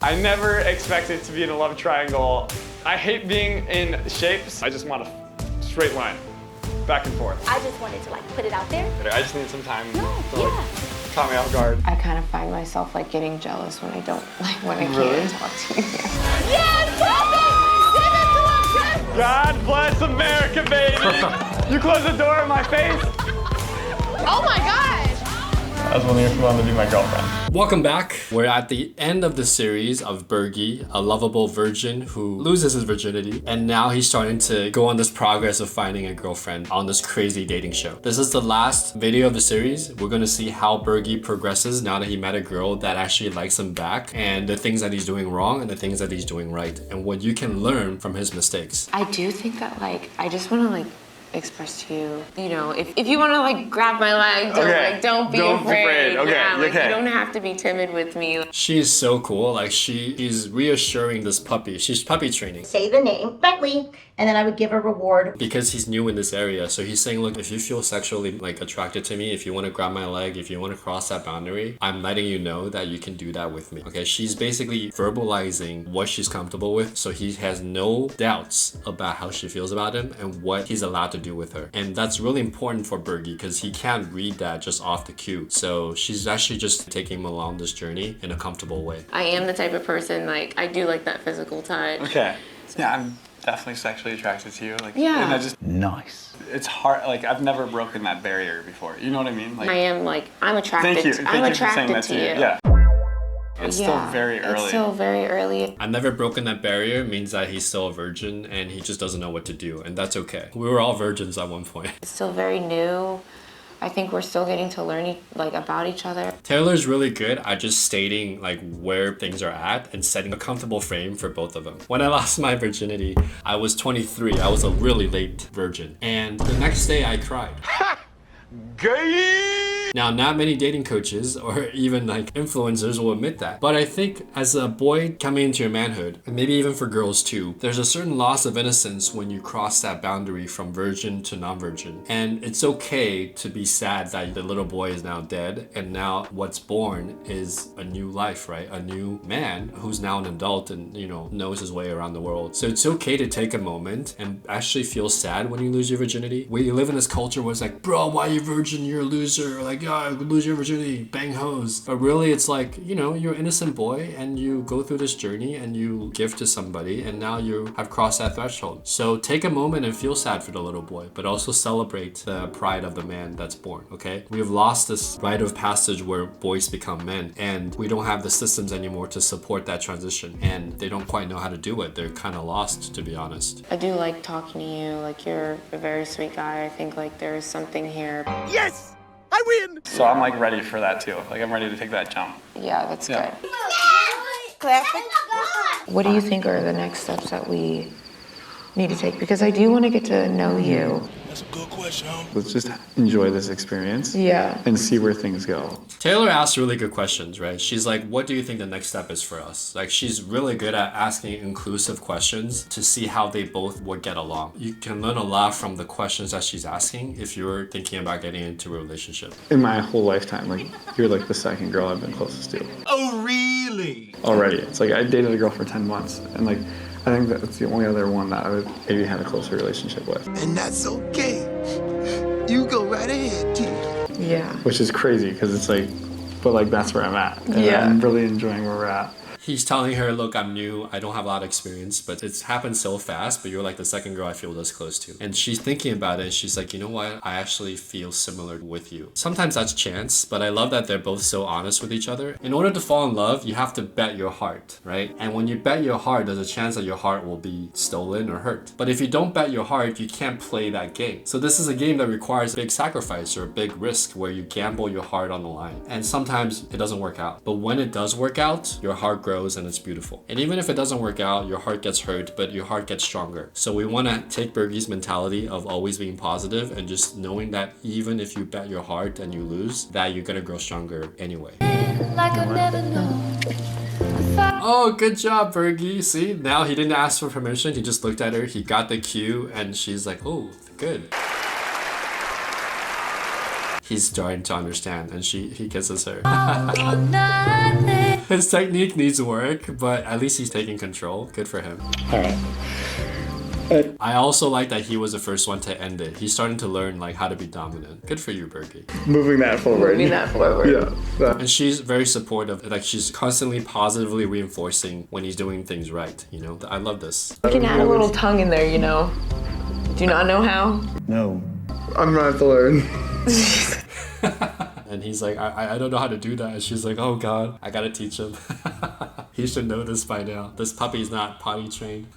I never expected to be in a love triangle. I hate being in shapes. I just want a straight line, back and forth. I just wanted to like put it out there. I just need some time. No, yeah. Caught me off guard. I kind of find myself like getting jealous when I don't, like when I Really? can't talk to you. Yes, perfect! Give it to us, Chris! God bless America, baby! You close the door in my face? Oh my gosh! I was wondering if you wanted to be my girlfriend. Welcome back. We're at the end of the series of Bergie, a lovable virgin who loses his virginity, and now he's starting to go on this progress of finding a girlfriend on this crazy dating show. This is the last video of the series. We're gonna see how Bergie progresses now that he met a girl that actually likes him back, and the things that he's doing wrong and the things that he's doing right, and what you can learn from his mistakes. I do think that like, I just want to like express to you, you know, if you want to like grab my legs or like don't be afraid. Okay, yeah, like okay. you don't have to be timid with me. She is so cool. Like she is reassuring this puppy. She's puppy training. Say the name, Bentley, and then I would give a reward. Because he's new in this area, so he's saying, look, if you feel sexually like attracted to me, if you want to grab my leg, if you want to cross that boundary, I'm letting you know that you can do that with me. Okay, she's basically verbalizing what she's comfortable with, so he has no doubts about how she feels about him and what he's allowed to do with her. And that's really important for Bergie because he can't read that just off the cue. So she's actually just taking him along this journey in a comfortable way. I am the type of person, like, I do like that physical touch. Okay. Yeah, I'm definitely sexually attracted to you. Like, Yeah. And I just nice. It's hard. Like I've never broken that barrier before. You know what I mean? Like I am like, I'm attracted. thank you. I'm Thank you for saying attracted that to you. Yeah. It's still very early. It's still very early. I've never broken that barrier means that he's still a virgin and he just doesn't know what to do, and that's okay. We were all virgins at one point. It's still very new. I think we're still getting to learn like about each other. Taylor's really good at just stating like where things are at and setting a comfortable frame for both of them. When I lost my virginity, I was 23. I was a really late virgin. And the next day I cried. Gay! Now, not many dating coaches or even like influencers will admit that. But I think as a boy coming into your manhood, and maybe even for girls too, there's a certain loss of innocence when you cross that boundary from virgin to non-virgin. And it's okay to be sad that the little boy is now dead and now what's born is a new life, right? A new man who's now an adult and, you know, knows his way around the world. So it's okay to take a moment and actually feel sad when you lose your virginity. We live in this culture where it's like, bro, why are you virgin? You're a loser. Like, oh, lose your virginity, bang hoes. But really it's like, you know, you're an innocent boy and you go through this journey and you give to somebody and now you have crossed that threshold. So take a moment and feel sad for the little boy, but also celebrate the pride of the man that's born, okay? We have lost this rite of passage where boys become men and we don't have the systems anymore to support that transition and they don't quite know how to do it. They're kind of lost, to be honest. I do like talking to you. Like, you're a very sweet guy. I think like there's something here. Yes! I win! So I'm like ready for that too. Like I'm ready to take that jump. Yeah, that's Yeah. good. What do you think are the next steps that we need to take? Because I do want to get to know you. That's a good question, homie. Let's just enjoy this experience. Yeah. And see where things go. Taylor asks really good questions, right? She's like, what do you think the next step is for us? Like, she's really good at asking inclusive questions to see how they both would get along. You can learn a lot from the questions that she's asking if you're thinking about getting into a relationship. In my whole lifetime, like you're like the second girl I've been closest to. Oh, really? Already. It's like I dated a girl for 10 months and like I think that's the only other one that I would maybe had a closer relationship with. And that's okay. You go right ahead, T. Yeah. Which is crazy because it's like, but like that's where I'm at. And Yeah. I'm really enjoying where we're at. He's telling her, look, I'm new, I don't have a lot of experience, but it's happened so fast, but you're like the second girl I feel this close to. And she's thinking about it, and she's like, you know what? I actually feel similar with you. Sometimes that's chance, but I love that they're both so honest with each other. In order to fall in love, you have to bet your heart, right? And when you bet your heart, there's a chance that your heart will be stolen or hurt. But if you don't bet your heart, you can't play that game. So this is a game that requires a big sacrifice or a big risk where you gamble your heart on the line. And sometimes it doesn't work out. But when it does work out, your heart grows and it's beautiful. And even if it doesn't work out, your heart gets hurt, but your heart gets stronger. So we want to take Bergie's mentality of always being positive and just knowing that even if you bet your heart and you lose, that you're gonna grow stronger anyway. Like I've never known. Oh, good job, Bergie. See, now he didn't ask for permission. He just looked at her, he got the cue, and she's like, oh, good. He's starting to understand, and he kisses her. His technique needs work, but at least he's taking control. Good for him. All right. I also like that he was the first one to end it. He's starting to learn like how to be dominant. Good for you, Bergie. Moving that forward. Moving that forward. Yeah. And she's very supportive. Like she's constantly positively reinforcing when he's doing things right. You know, I love this. You can add a little tongue in there, you know. Do you not know how? No. I'm gonna have to learn. And he's like, I don't know how to do that. And she's like, oh God, I gotta teach him. He should know this by now. This puppy's not potty trained.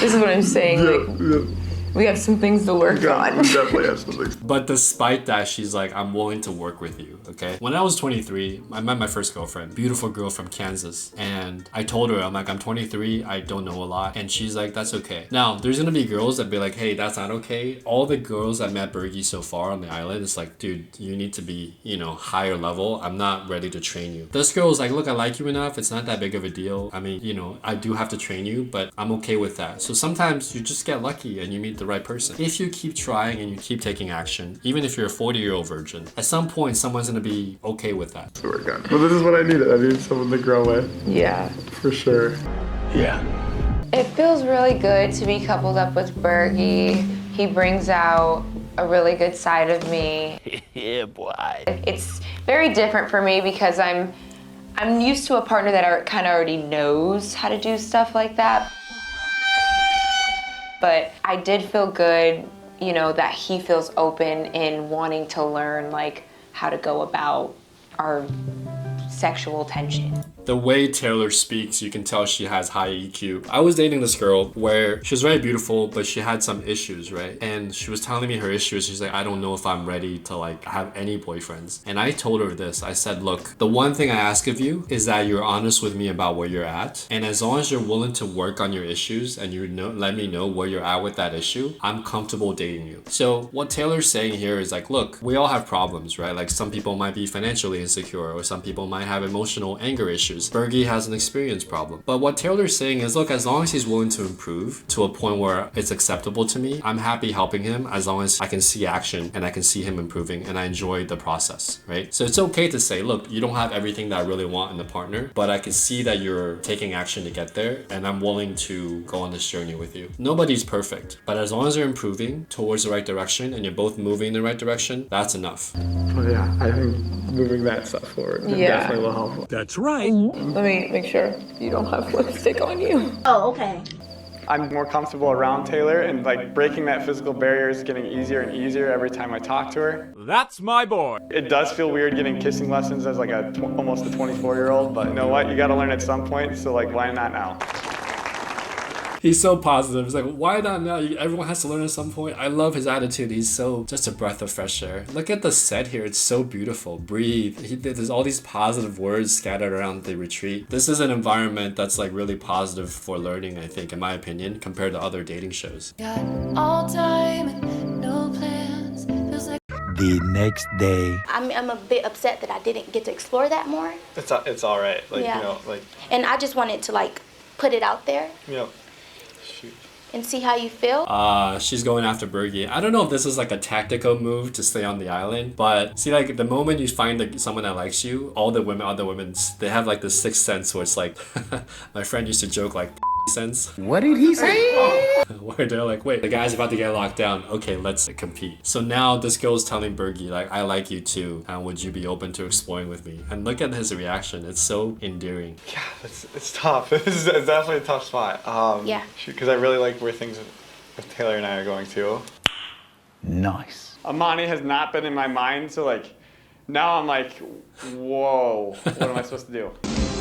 This is what I'm saying. We have some things to work on. Definitely have something. But despite that, she's like, I'm willing to work with you, okay? When I was 23, I met my first girlfriend, beautiful girl from Kansas. And I told her, I'm like, I'm 23, I don't know a lot. And she's like, that's okay. Now, there's gonna be girls that be like, hey, that's not okay. All the girls I met Bergie so far on the island, it's like, dude, you need to be, you know, higher level. I'm not ready to train you. This girl's like, look, I like you enough. It's not that big of a deal. I mean, you know, I do have to train you, but I'm okay with that. So sometimes you just get lucky and you meet the right person. If you keep trying and you keep taking action, even if you're a 40-year-old virgin, at some point someone's gonna be okay with that. Work on. Well, this is what I needed. I needed someone to grow with. Yeah. For sure. Yeah. It feels really good to be coupled up with Bergie. He brings out a really good side of me. Yeah, boy. It's very different for me because I'm used to a partner that kind of already knows how to do stuff like that. But I did feel good, you know, that he feels open in wanting to learn like how to go about our sexual tension. The way Taylor speaks, you can tell she has high EQ. I was dating this girl where she was very beautiful, but she had some issues, right? And she was telling me her issues. She's like, I don't know if I'm ready to like have any boyfriends. And I told her this. I said, look, the one thing I ask of you is that you're honest with me about where you're at. And as long as you're willing to work on your issues and you know, let me know where you're at with that issue, I'm comfortable dating you. So what Taylor's saying here is like, look, we all have problems, right? Like some people might be financially insecure or some people might have emotional anger issues. Bergie has an experience problem. But what Taylor's saying is, look, as long as he's willing to improve to a point where it's acceptable to me, I'm happy helping him as long as I can see action and I can see him improving and I enjoy the process, right? So it's okay to say, look, you don't have everything that I really want in a partner, but I can see that you're taking action to get there and I'm willing to go on this journey with you. Nobody's perfect, but as long as you're improving towards the right direction and you're both moving in the right direction, that's enough. Well, yeah, I think moving that stuff forward definitely will help. That's right. Let me make sure you don't have lipstick on you. Oh, okay. I'm more comfortable around Taylor and like breaking that physical barrier is getting easier and easier every time I talk to her. That's my boy. It does feel weird getting kissing lessons as like almost a 24-year-old, but you know what? You gotta learn at some point, so like why not now? He's so positive. He's like, why not now? Everyone has to learn at some point. I love his attitude. He's so just a breath of fresh air. Look at the set here. It's so beautiful. Breathe. There's all these positive words scattered around the retreat. This is an environment that's like really positive for learning, I think, in my opinion, compared to other dating shows. Got all time and no plans. Feels like The next day. I'm a bit upset that I didn't get to explore that more. It's all right. Like, Yeah. you know, like, And I just wanted to like put it out there you know, shoot. and see how you feel. She's going after Bergie. I don't know if this is like a tactical move to stay on the island, but see, like the moment you find like, someone that likes you, all the other women, they have like this sixth sense where it's like, my friend used to joke like sense. What did he say? Where they're like, wait, the guy's about to get locked down. Okay, let's compete. So now this girl's telling Bergie, like, I like you too. And would you be open to exploring with me? And look at his reaction. It's so endearing. Yeah, it's tough. It's definitely a tough spot. Yeah. Because I really like where things with Taylor and I are going to. Nice. Amani has not been in my mind, so like, now I'm like, whoa, what am I supposed to do?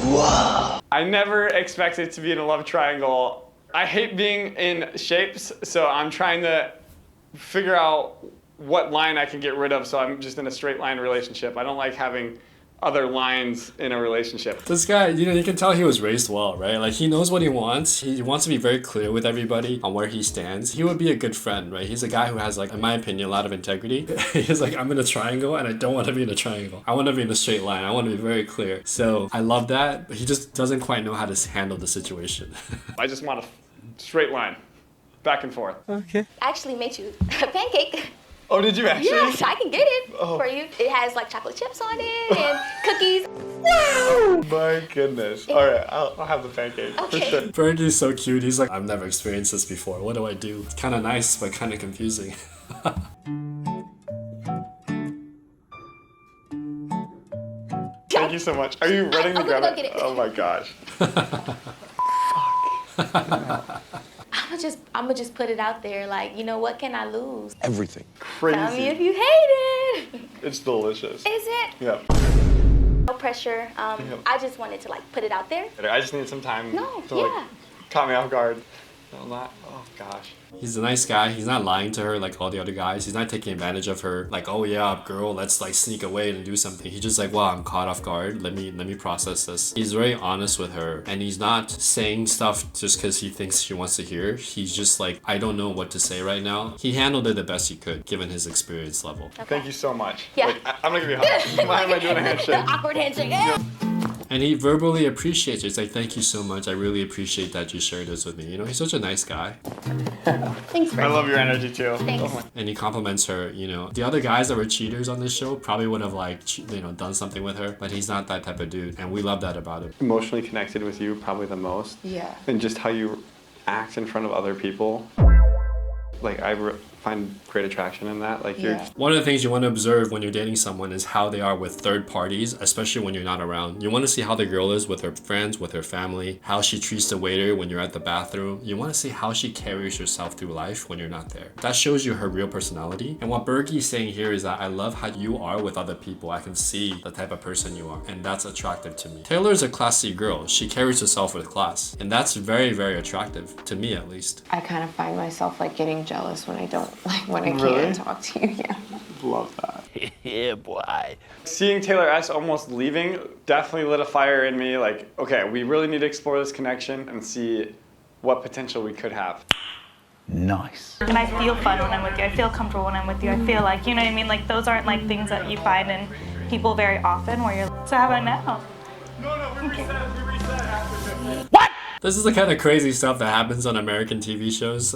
Whoa. I never expected to be in a love triangle. I hate being in shapes, so I'm trying to figure out what line I can get rid of so I'm just in a straight line relationship. I don't like having other lines in a relationship. This guy, you know, you can tell he was raised well, right? Like he knows what he wants. He wants to be very clear with everybody on where he stands. He would be a good friend, right? He's a guy who has like, in my opinion, a lot of integrity. He's like, I'm in a triangle and I don't want to be in a triangle. I want to be in a straight line. I want to be very clear. So I love that, but he just doesn't quite know how to handle the situation. I just want a straight line, back and forth. Okay. I actually made you a pancake. Oh, did you actually? Yes, I can get it for you. It has like chocolate chips on it and cookies. My goodness. All right, I'll have the pancake. Okay. For sure. Bergie's so cute. He's like, I've never experienced this before. What do I do? It's kind of nice, but kind of confusing. Thank you so much. Are you running to I'm grab gonna it? go get it. Oh my gosh. I'ma just put it out there. Like, you know, what can I lose? Everything. Crazy. Tell me if you hate it. It's delicious. Is it? Yeah. No pressure. I just wanted to like put it out there. I just need some time No, to like yeah. caught me off guard. No, not. Oh gosh. He's a nice guy. He's not lying to her like all the other guys. He's not taking advantage of her. Like, oh yeah, girl, let's like sneak away and do something. He's just like, wow, I'm caught off guard. Let me process this. He's very honest with her, and he's not saying stuff just because he thinks she wants to hear. He's just like, I don't know what to say right now. He handled it the best he could, given his experience level. Thank you so much. Yeah. Like, I'm gonna give you a hug. Why am I doing a handshake? Awkward handshake. Yeah. And he verbally appreciates it. He's like, thank you so much. I really appreciate that you shared this with me. You know, he's such a nice guy. Thanks, I Bergie. love your energy too. Thanks. Oh my. And he compliments her, you know. The other guys that were cheaters on this show probably would have like, done something with her, but he's not that type of dude. And we love that about him. Emotionally connected with you probably the most. Yeah. And just how you act in front of other people. Like find great attraction in that. Like you're Yeah. One of the things you want to observe when you're dating someone is how they are with third parties, especially when you're not around. You want to see how the girl is with her friends, with her family, how she treats the waiter when you're at the bathroom. You want to see how she carries herself through life when you're not there. That shows you her real personality. And what Bergie's saying here is that I love how you are with other people. I can see the type of person you are, and that's attractive to me. Taylor's a classy girl. She carries herself with class, and that's very, very attractive to me, at least. I kind of find myself like getting jealous when I don't, like when I Really? can't talk to you. Yeah. love that. Yeah, boy. Seeing Taylor S almost leaving definitely lit a fire in me. Like, okay, we really need to explore this connection and see what potential we could have. Nice. And I feel fun when I'm with you. I feel comfortable when I'm with you. I feel like, you know what I mean? Like those aren't like things that you find in people very often where you're like, so how about now? No, we reset after this. This is the kind of crazy stuff that happens on American TV shows.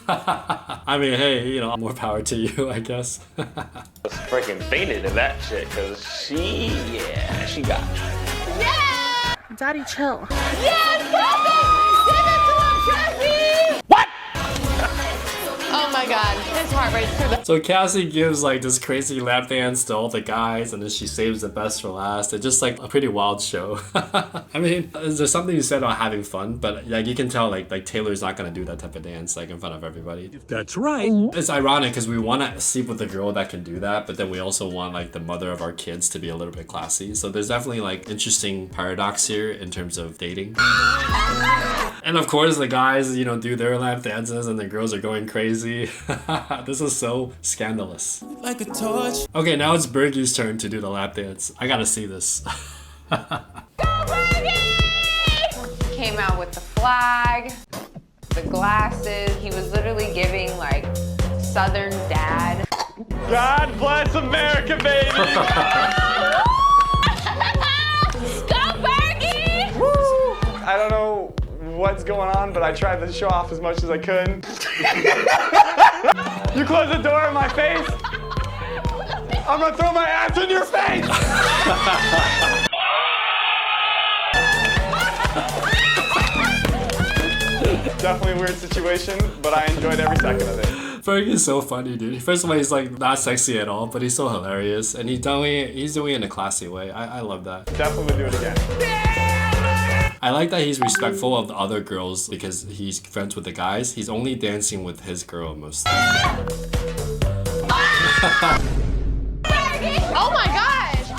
I mean, hey, you know, more power to you, I guess. Freaking fainted in that shit, cause she got it. Daddy, chill. Yes, perfect! Give it to him, Cassie! Oh my God, his heart rate's too bad. So Cassie gives like this crazy lap dance to all the guys, and then she saves the best for last. It's just like a pretty wild show. I mean, there's something you said about having fun, but like you can tell like Taylor's not gonna do that type of dance like in front of everybody. That's right. It's ironic because we want to sleep with a girl that can do that, but then we also want like the mother of our kids to be a little bit classy. So there's definitely like interesting paradox here in terms of dating. And of course the guys, you know, do their lap dances and the girls are going crazy. This is so scandalous. Like a torch. Okay, now it's Bergie's turn to do the lap dance. I gotta see this. Came out with the flag, the glasses. He was literally giving like Southern dad. God bless America, baby! Go, Bergie! I don't know what's going on, but I tried to show off as much as I could. You close the door in my face, I'm gonna throw my ass in your face! Definitely a weird situation, but I enjoyed every second of it. Bergie's so funny, dude. First of all, he's like not sexy at all, but he's so hilarious, and he's doing it in a classy way. I love that. Definitely do it again. I like that he's respectful of the other girls because he's friends with the guys. He's only dancing with his girl most of the time. Oh my gosh!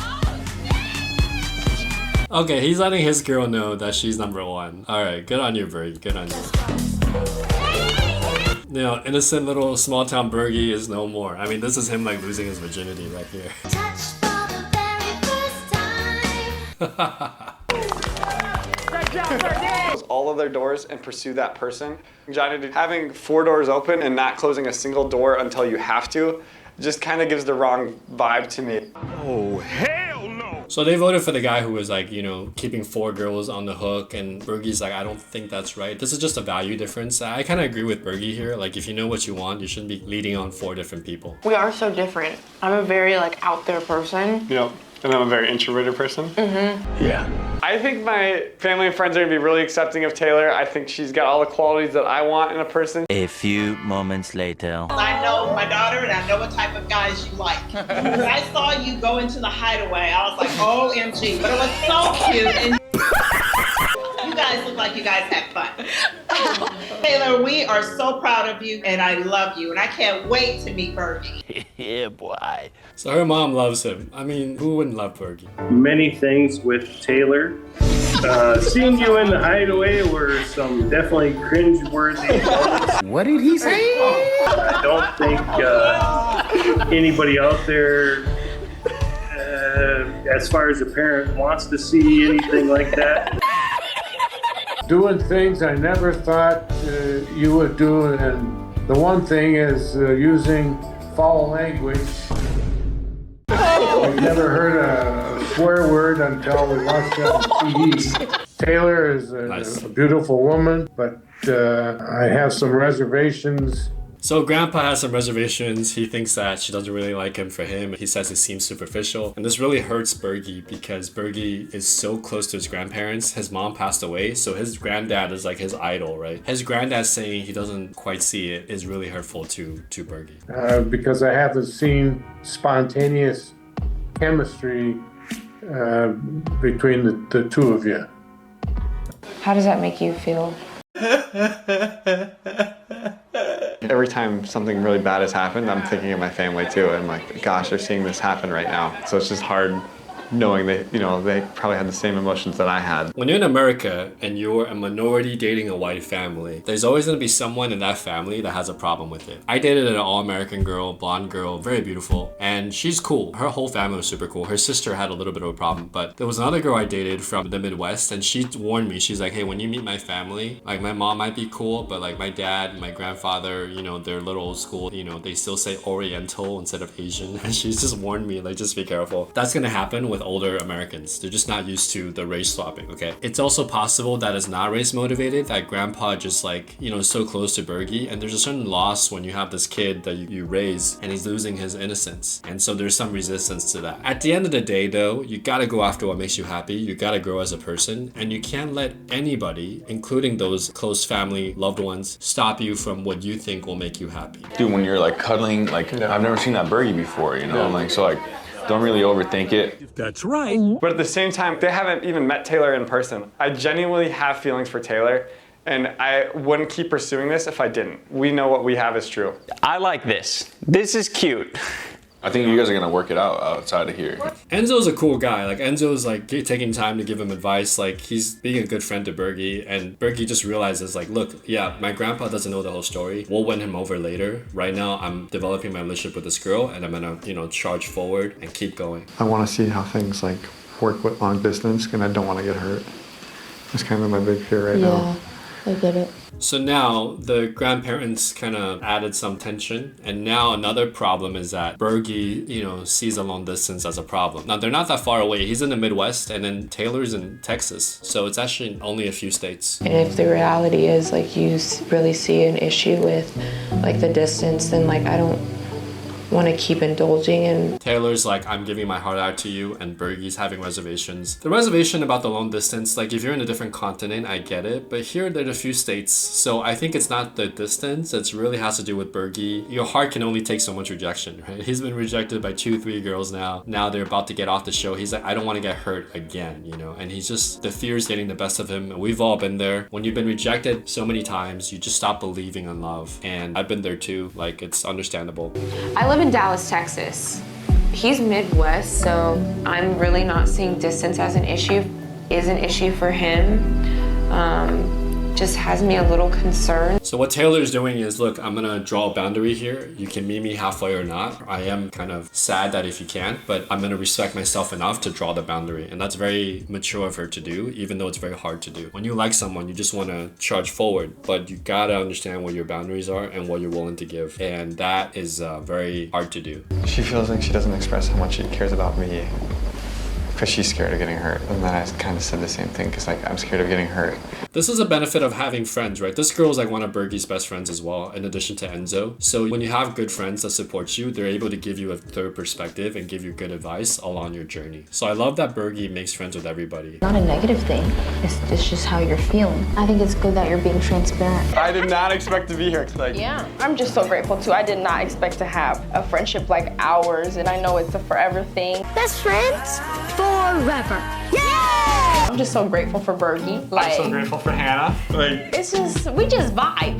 Okay, he's letting his girl know that she's number one. Alright, good on you, Bergie. Good on you. You know, innocent little small town Bergie is no more. I mean, this is him like losing his virginity right here. Touch for the very first time. Close all of their doors and pursue that person. Johnny, having 4 doors open and not closing a single door until you have to just kind of gives the wrong vibe to me. Oh, hell no! So they voted for the guy who was like, you know, keeping 4 girls on the hook, and Bergie's like, I don't think that's right. This is just a value difference. I kind of agree with Bergie here. Like, if you know what you want, you shouldn't be leading on 4 different people. We are so different. I'm a very like out there person. Yep. And I'm a very introverted person. Yeah. I think my family and friends are gonna be really accepting of Taylor. I think she's got all the qualities that I want in a person. A few moments later. I know my daughter and I know what type of guys you like. When I saw you go into the hideaway, I was like, OMG. But it was so cute. And you guys look like you guys had fun. Taylor, we are so proud of you and I love you. And I can't wait to meet Bergie. Yeah, boy. So her mom loves him. I mean, who wouldn't love Bergie? Many things with Taylor. Seeing you in the hideaway were some definitely cringe-worthy moments. What did he say? I don't think anybody out there, as far as a parent, wants to see anything like that. Doing things I never thought you would do, and the one thing is using foul language. I've never heard a swear word until we watched it on TV. Taylor is a beautiful woman, but I have some reservations. So Grandpa has some reservations. He thinks that she doesn't really like him for him. He says it seems superficial. And this really hurts Bergie because Bergie is so close to his grandparents. His mom passed away, so his granddad is like his idol, right? His granddad saying he doesn't quite see it is really hurtful to Bergie. Because I haven't seen spontaneous chemistry between the two of you. How does that make you feel? Every time something really bad has happened, I'm thinking of my family too. I'm like, gosh, they're seeing this happen right now. So it's just hard knowing that, you know, they probably had the same emotions that I had. When you're in America and you're a minority dating a white family, there's always going to be someone in that family that has a problem with it. I dated an all-American girl, blonde girl, very beautiful, and she's cool. Her whole family was super cool. Her sister had a little bit of a problem, but there was another girl I dated from the Midwest, and she warned me. She's like, hey, when you meet my family, like my mom might be cool, but like my dad, my grandfather, you know, they're a little old school, you know, they still say Oriental instead of Asian. And she's just warned me, like, just be careful. That's going to happen with older Americans. They're just not used to the race swapping, okay? It's also possible that it's not race motivated, that grandpa just like, you know, is so close to Bergie, and there's a certain loss when you have this kid that you raise and he's losing his innocence. And so there's some resistance to that. At the end of the day though, you gotta go after what makes you happy. You gotta grow as a person, and you can't let anybody, including those close family, loved ones, stop you from what you think will make you happy. Dude, when you're like cuddling, like I've never seen that Bergie before, you know? Like, so like, don't really overthink it. That's right. But at the same time, they haven't even met Taylor in person. I genuinely have feelings for Taylor, and I wouldn't keep pursuing this if I didn't. We know what we have is true. I like this. This is cute. I think you guys are gonna work it out outside of here. Enzo's a cool guy. Like Enzo's like taking time to give him advice. Like he's being a good friend to Bergie, and Bergie just realizes like, look, yeah, my grandpa doesn't know the whole story. We'll win him over later. Right now, I'm developing my relationship with this girl, and I'm gonna, you know, charge forward and keep going. I want to see how things like work with long distance, and I don't want to get hurt. It's kind of my big fear right now. I get it. So now the grandparents kind of added some tension, and now another problem is that Bergie, you know, sees a long distance as a problem. Now they're not that far away. He's in the Midwest, and then Taylor's in Texas, so it's actually only a few states. And if the reality is like you really see an issue with like the distance, then like I don't want to keep indulging in. Taylor's like, I'm giving my heart out to you, and Bergie's having reservations. The reservation about the long distance, like if you're in a different continent, I get it, but here there are a few states, so I think it's not the distance, it really has to do with Bergie. Your heart can only take so much rejection, right? He's been rejected by 2-3 girls now. Now they're about to get off the show. He's like, I don't want to get hurt again, you know? And he's just, the fear is getting the best of him. We've all been there. When you've been rejected so many times, you just stop believing in love. And I've been there too, like it's understandable. I live in Dallas, Texas. He's Midwest, so I'm really not seeing distance as an issue. Is an issue for him. Just has me a little concerned. So what Taylor's doing is, look, I'm gonna draw a boundary here. You can meet me halfway or not. I am kind of sad that if you can't, but I'm gonna respect myself enough to draw the boundary. And that's very mature of her to do, even though it's very hard to do. When you like someone, you just wanna charge forward, but you gotta understand what your boundaries are and what you're willing to give. And that is very hard to do. She feels like she doesn't express how much she cares about me because she's scared of getting hurt. And then I kind of said the same thing because like I'm scared of getting hurt. This is a benefit of having friends, right? This girl is like one of Bergie's best friends as well, in addition to Enzo. So when you have good friends that support you, they're able to give you a third perspective and give you good advice along your journey. So I love that Bergie makes friends with everybody. Not a negative thing. It's just how you're feeling. I think it's good that you're being transparent. I did not expect to be here. Like, yeah, I'm just so grateful too. I did not expect to have a friendship like ours, and I know it's a forever thing. Best friends forever. Yay! I'm just so grateful for Bergie. I'm so grateful for Hannah. Like, it's just, we just vibe.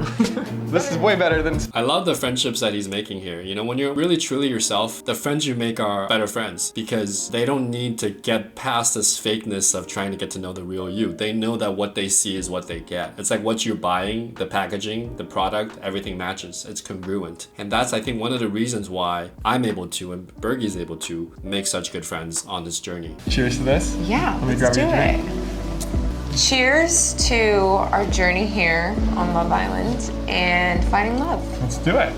This is way better than... I love the friendships that he's making here. You know, when you're really truly yourself, the friends you make are better friends because they don't need to get past this fakeness of trying to get to know the real you. They know that what they see is what they get. It's like what you're buying, the packaging, the product, everything matches. It's congruent. And that's, I think, one of the reasons why I'm able to and Bergie's able to make such good friends on this journey. Cheers to this. Yeah, Let me grab let's do your drink. it. Cheers to our journey here on Love Island and finding love. Let's do it.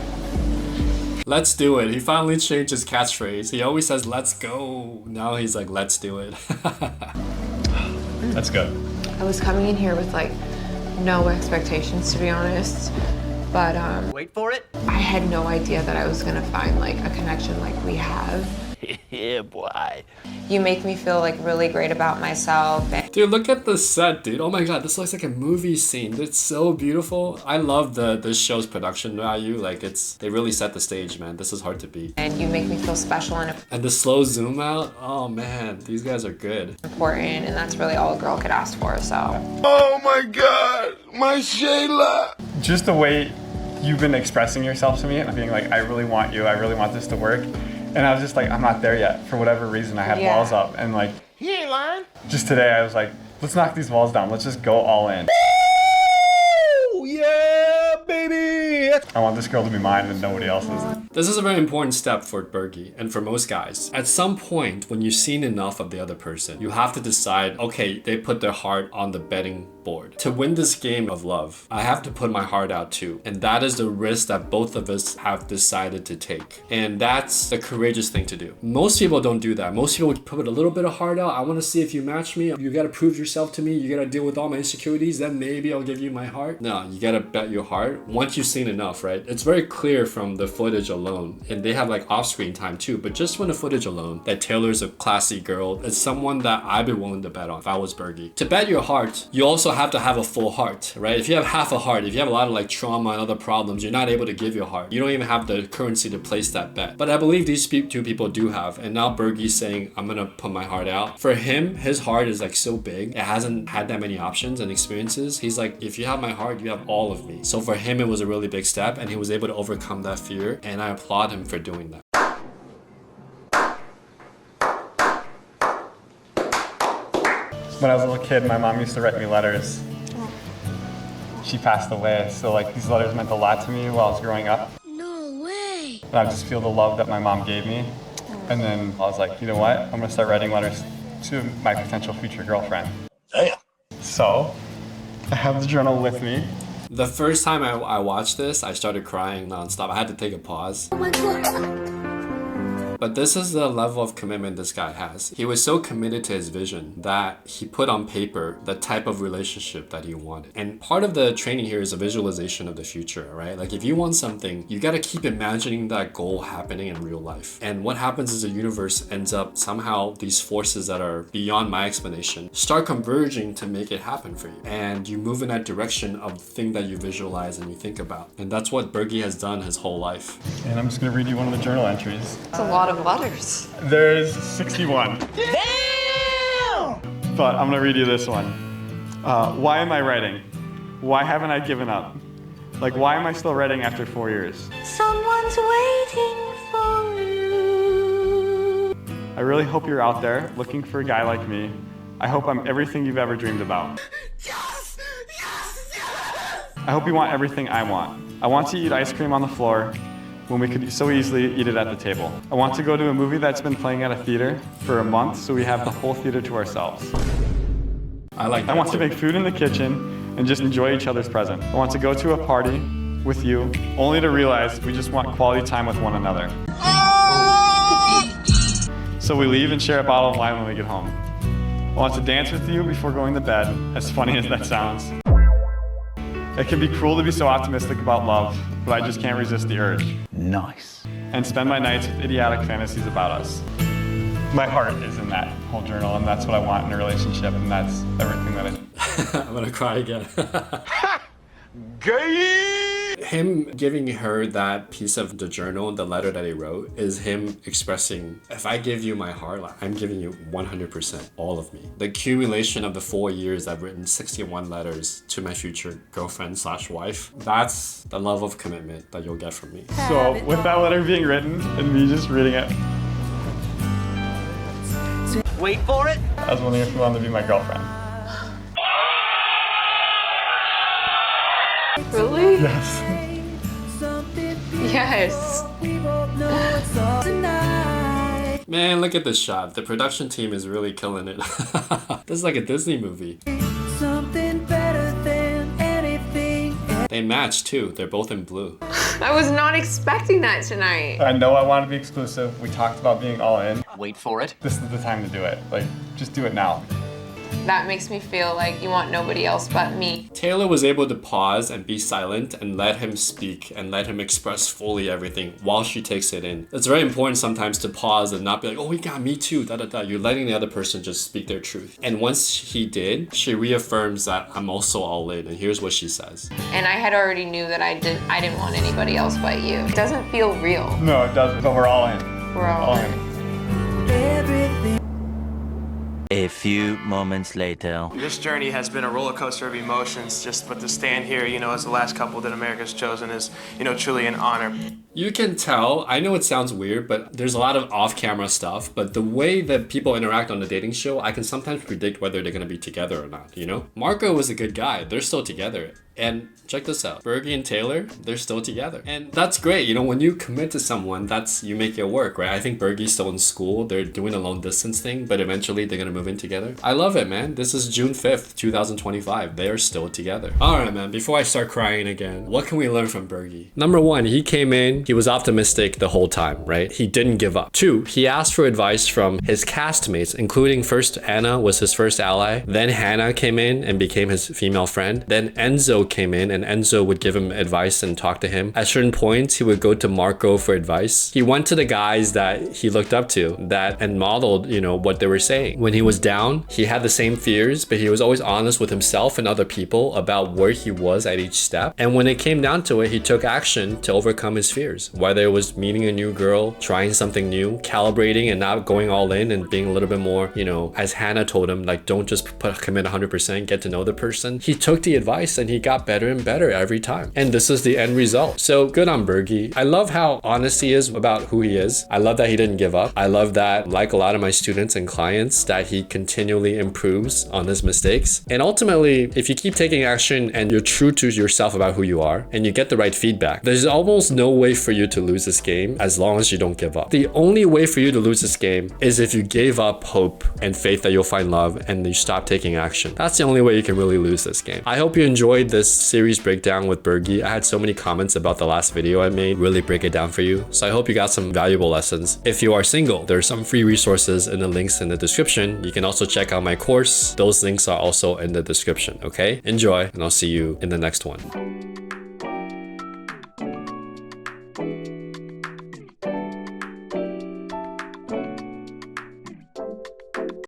Let's do it. He finally changed his catchphrase. He always says, let's go. Now he's like, let's do it. That's good. I was coming in here with like no expectations, to be honest. But Wait for it. I had no idea that I was gonna find like a connection like we have. Yeah, boy. You make me feel like really great about myself. Dude, look at the set, dude. Oh my god, this looks like a movie scene. It's so beautiful. I love this show's production value. Like they really set the stage, man. This is hard to beat. And you make me feel special and the slow zoom out. Oh man, these guys are good. important, and that's really all a girl could ask for, so. Oh my God, my Shayla. Just the way you've been expressing yourself to me and being like, I really want you, I really want this to work. And I was just like, I'm not there yet. For whatever reason, I had walls up. And like, He ain't lying. just today, I was like, let's knock these walls down. Let's just go all in. Oh yeah, baby. I want this girl to be mine and nobody else's. This is a very important step for Bergie and for most guys. At some point, when you've seen enough of the other person, you have to decide, okay, they put their heart on the betting board. To win this game of love, I have to put my heart out too. And that is the risk that both of us have decided to take. And that's the courageous thing to do. Most people don't do that. Most people put a little bit of heart out. I want to see if you match me. You got to prove yourself to me. You got to deal with all my insecurities. Then maybe I'll give you my heart. No, you got to bet your heart once you've seen enough, right? It's very clear from the footage alone. And they have like off-screen time too. But just from the footage alone, that Taylor's a classy girl. It's someone that I'd be willing to bet on if I was Bergie. To bet your heart, you also have to have a full heart, right? If you have half a heart, if you have a lot of like trauma and other problems, you're not able to give your heart. You don't even have the currency to place that bet. But I believe these two people do have. And now Bergie's saying, I'm gonna put my heart out. For him, his heart is like so big. It hasn't had that many options and experiences. He's like, if you have my heart, you have all of me. So for him, it was a really big step and he was able to overcome that fear. And I applaud him for doing that. When I was a little kid, my mom used to write me letters. She passed away, so like these letters meant a lot to me while I was growing up. No way. And I just feel the love that my mom gave me. And then I was like, you know what? I'm gonna start writing letters to my potential future girlfriend. Damn. So, I have the journal with me. The first time I watched this, I started crying nonstop. I had to take a pause. Oh my God. But this is the level of commitment this guy has. He was so committed to his vision that he put on paper the type of relationship that he wanted. And part of the training here is a visualization of the future, right? Like if you want something, you gotta keep imagining that goal happening in real life. And what happens is the universe ends up somehow these forces that are beyond my explanation start converging to make it happen for you. And you move in that direction of the thing that you visualize and you think about. And that's what Bergie has done his whole life. And I'm just gonna read you one of the journal entries. It's a lot of letters. There's 61. Damn! But I'm gonna read you this one. Why am I writing? Why haven't I given up? Like, why am I still writing after 4 years? Someone's waiting for you. I really hope you're out there looking for a guy like me. I hope I'm everything you've ever dreamed about. Yes! Yes! Yes! I hope you want everything I want. I want to eat ice cream on the floor when we could so easily eat it at the table. I want to go to a movie that's been playing at a theater for a month so we have the whole theater to ourselves. I like that. I want to make food in the kitchen and just enjoy each other's presence. I want to go to a party with you only to realize we just want quality time with one another. So we leave and share a bottle of wine when we get home. I want to dance with you before going to bed, as funny as that sounds. It can be cruel to be so optimistic about love, but I just can't resist the urge. Nice. And spend my nights with idiotic fantasies about us. My heart is in that whole journal, and that's what I want in a relationship, and that's everything that I... I'm gonna cry again. Gay! Him giving her that piece of the journal, the letter that he wrote, is him expressing, if I give you my heart, like, I'm giving you 100%, all of me. The accumulation of the 4 years I've written 61 letters to my future girlfriend / wife, that's the level of commitment that you'll get from me. So with that letter being written and me just reading it, Wait for it. I was wondering if you wanted to be my girlfriend. Really? Yes. Yes. Man, look at this shot. The production team is really killing it. This is like a Disney movie. They match too. They're both in blue. I was not expecting that tonight. I know I want to be exclusive. We talked about being all in. Wait for it. This is the time to do it. Like, just do it now. That makes me feel like you want nobody else but me. Taylor was able to pause and be silent and let him speak and let him express fully everything while she takes it in. It's very important sometimes to pause and not be like, oh, yeah, me too, da da da. You're letting the other person just speak their truth. And once he did, she reaffirms that I'm also all in. And here's what she says. And I had already knew that I didn't want anybody else but you. It doesn't feel real. No, it doesn't. But we're all in. We're all in. A few moments later. This journey has been a roller coaster of emotions, but to stand here, as the last couple that America's chosen is, truly an honor. You can tell, I know it sounds weird, but there's a lot of off-camera stuff, but the way that people interact on the dating show, I can sometimes predict whether they're gonna be together or not, Marco was a good guy, they're still together. And check this out, Bergie and Taylor, they're still together. And that's great, when you commit to someone, you make it work, right? I think Bergie's still in school, they're doing a long distance thing, but eventually they're gonna move in together. I love it, man. This is June 5th, 2025. They are still together. All right, man, before I start crying again, what can we learn from Bergie? Number one, he came in, he was optimistic the whole time, right? He didn't give up. Two, he asked for advice from his castmates, including first Anna was his first ally, then Hannah came in and became his female friend, then Enzo came in and Enzo would give him advice and talk to him. At certain points, he would go to Marco for advice. He went to the guys that he looked up to and modeled, what they were saying. When he was down, he had the same fears, but he was always honest with himself and other people about where he was at each step. And when it came down to it, he took action to overcome his fears. Whether it was meeting a new girl, trying something new, calibrating and not going all in and being a little bit more, as Hannah told him, don't just commit 100%, get to know the person. He took the advice and he got better and better every time. And this is the end result. So good on Bergie. I love how honest he is about who he is. I love that he didn't give up. I love that, like a lot of my students and clients, that he continually improves on his mistakes. And ultimately, if you keep taking action and you're true to yourself about who you are and you get the right feedback, there's almost no way for you to lose this game as long as you don't give up. The only way for you to lose this game is if you gave up hope and faith that you'll find love and you stop taking action. That's the only way you can really lose this game. I hope you enjoyed this series breakdown with Bergie. I had so many comments about the last video I made, really break it down for you. So I hope you got some valuable lessons. If you are single, there are some free resources in the links in the description. You can also check out my course. Those links are also in the description, okay? Enjoy, and I'll see you in the next one.